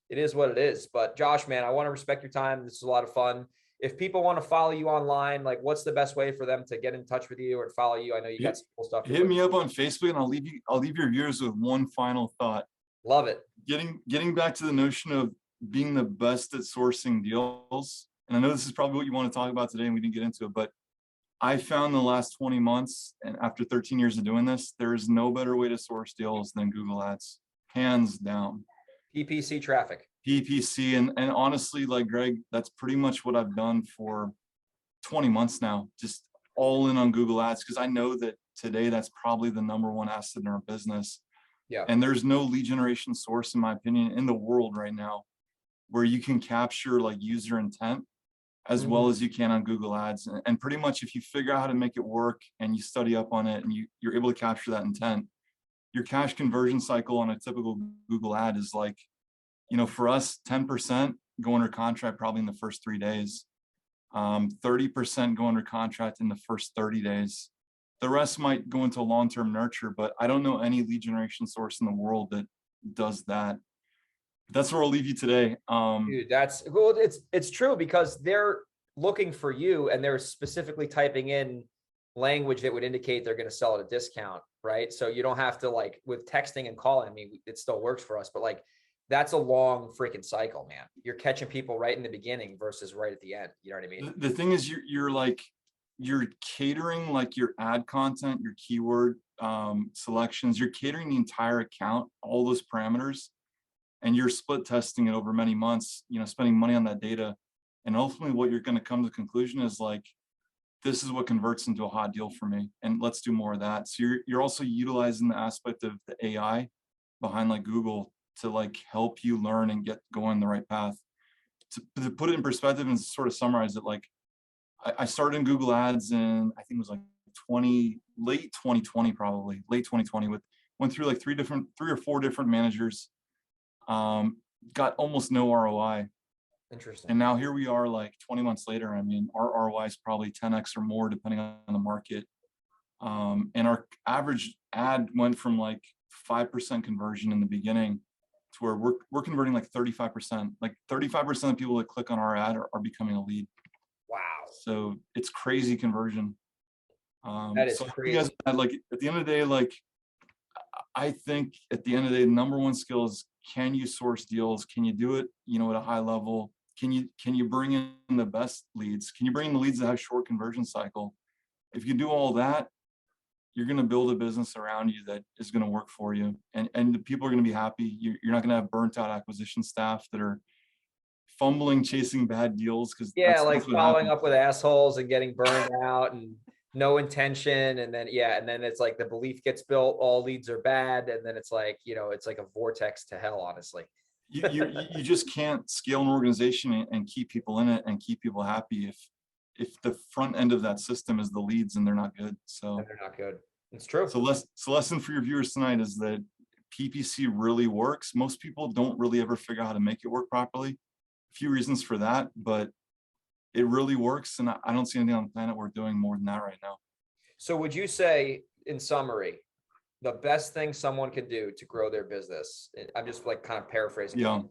[SPEAKER 1] it is what it is. But Josh, man, I want to respect your time. This is a lot of fun. If people want to follow you online, like what's the best way for them to get in touch with you or follow you? I know you got some cool stuff.
[SPEAKER 2] Hit me up on Facebook and I'll leave your viewers with one final thought.
[SPEAKER 1] Love it.
[SPEAKER 2] Getting back to the notion of being the best at sourcing deals. And I know this is probably what you want to talk about today and we didn't get into it, but I found the last 20 months and after 13 years of doing this, there is no better way to source deals than Google Ads, hands down.
[SPEAKER 1] PPC traffic.
[SPEAKER 2] PPC. And honestly, like Greg, that's pretty much what I've done for 20 months now, just all in on Google Ads, because I know that today that's probably the number one asset in our business.
[SPEAKER 1] Yeah.
[SPEAKER 2] And there's no lead generation source, in my opinion, in the world right now where you can capture like user intent as well as you can on Google Ads. And pretty much if you figure out how to make it work and you study up on it and you're able to capture that intent, your cash conversion cycle on a typical Google ad is like, for us, 10% go under contract probably in the first 3 days, 30% go under contract in the first 30 days. The rest might go into long-term nurture, but I don't know any lead generation source in the world that does that. That's where I'll leave you today.
[SPEAKER 1] Dude, that's well, it's true because they're looking for you and they're specifically typing in language that would indicate they're going to sell at a discount, right? So you don't have to like with texting and calling. I mean, it still works for us, but like that's a long freaking cycle, man. You're catching people right in the beginning versus right at the end. You know what I mean?
[SPEAKER 2] The thing is you're catering like your ad content, your keyword selections, you're catering the entire account, all those parameters, and you're split testing it over many months, spending money on that data. And ultimately what you're going to come to the conclusion is like, this is what converts into a hot deal for me. And let's do more of that. So you're also utilizing the aspect of the AI behind like Google to like help you learn and get going the right path. To put it in perspective and sort of summarize it, like I started in Google Ads in, I think it was like late 2020, probably late 2020 went through like 3 or 4 different managers, got almost no ROI.
[SPEAKER 1] Interesting.
[SPEAKER 2] And now here we are like 20 months later. I mean, our ROI is probably 10x or more depending on the market. And our average ad went from like 5% conversion in the beginning to where we're converting like 35%. Like 35% of people that click on our ad are becoming a lead.
[SPEAKER 1] Wow.
[SPEAKER 2] So it's crazy conversion.
[SPEAKER 1] That is crazy.
[SPEAKER 2] You guys, like at the end of the day, like I think at the end of the day, the number one skill is, can you source deals? Can you do it, at a high level? Can you bring in the best leads? Can you bring in the leads that have short conversion cycle? If you do all that, you're going to build a business around you that is going to work for you, and the people are going to be happy. You're not going to have burnt out acquisition staff that are fumbling, chasing bad deals, because
[SPEAKER 1] Yeah, like
[SPEAKER 2] that's what
[SPEAKER 1] following
[SPEAKER 2] happens.
[SPEAKER 1] up with assholes and getting burned out and no intention. And then, yeah, and then it's like the belief gets built, all leads are bad. And then it's like, it's like a vortex to hell, honestly.
[SPEAKER 2] You just can't scale an organization and keep people in it and keep people happy if the front end of that system is the leads and they're not good. So
[SPEAKER 1] And they're not good. It's true.
[SPEAKER 2] So lesson for your viewers tonight is that PPC really works. Most people don't really ever figure out how to make it work properly. A few reasons for that, but it really works. And I don't see anything on the planet worth doing more than that right now.
[SPEAKER 1] So would you say, in summary, the best thing someone can do to grow their business, I'm just like kind of paraphrasing,
[SPEAKER 2] Yeah.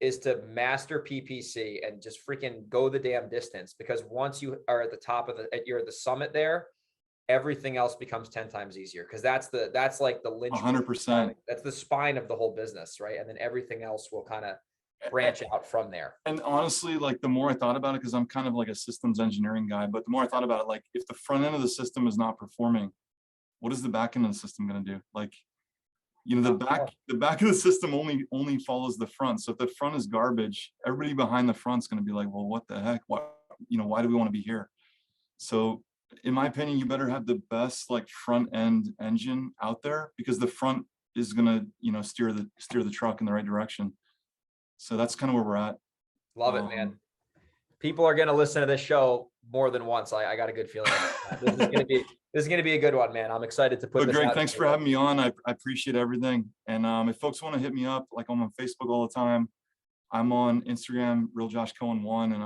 [SPEAKER 1] is to master PPC and just freaking go the damn distance? Because once you are at the top of you're at the summit there, everything else becomes 10 times easier, because that's like the linchpin.
[SPEAKER 2] 100%.
[SPEAKER 1] That's the spine of the whole business, right? And then everything else will kind of branch out from there.
[SPEAKER 2] And honestly, like the more I thought about it, because I'm kind of like a systems engineering guy, but the more I thought about it, like if the front end of the system is not performing, what is the back end of the system going to do? Like, the back of the system only follows the front. So if the front is garbage, everybody behind the front's going to be like, well, what the heck? Why do we want to be here? So in my opinion, you better have the best like front end engine out there, because the front is going to, steer the truck in the right direction. So that's kind of where we're at.
[SPEAKER 1] Love it, man. People are going to listen to this show more than once. I got a good feeling about that. This is going to be a good one, man. I'm excited to put this
[SPEAKER 2] Greg,
[SPEAKER 1] out.
[SPEAKER 2] thanks for having me on. I appreciate everything. And if folks want to hit me up, like I'm on Facebook all the time. I'm on Instagram, Real Josh Cohen 1, and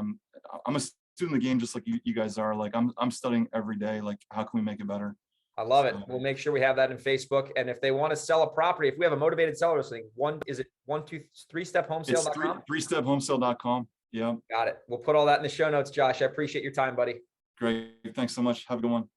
[SPEAKER 2] I'm a student of the game, just like you guys are. Like I'm studying every day. Like, how can we make it better?
[SPEAKER 1] I love it. We'll make sure we have that in Facebook. And if they want to sell a property, if we have a motivated seller listening, is it 3stepwholesale.com?
[SPEAKER 2] It's 3stepwholesale.com. Yeah.
[SPEAKER 1] Got it. We'll put all that in the show notes, Josh. I appreciate your time, buddy.
[SPEAKER 2] Great. Thanks so much. Have a good one.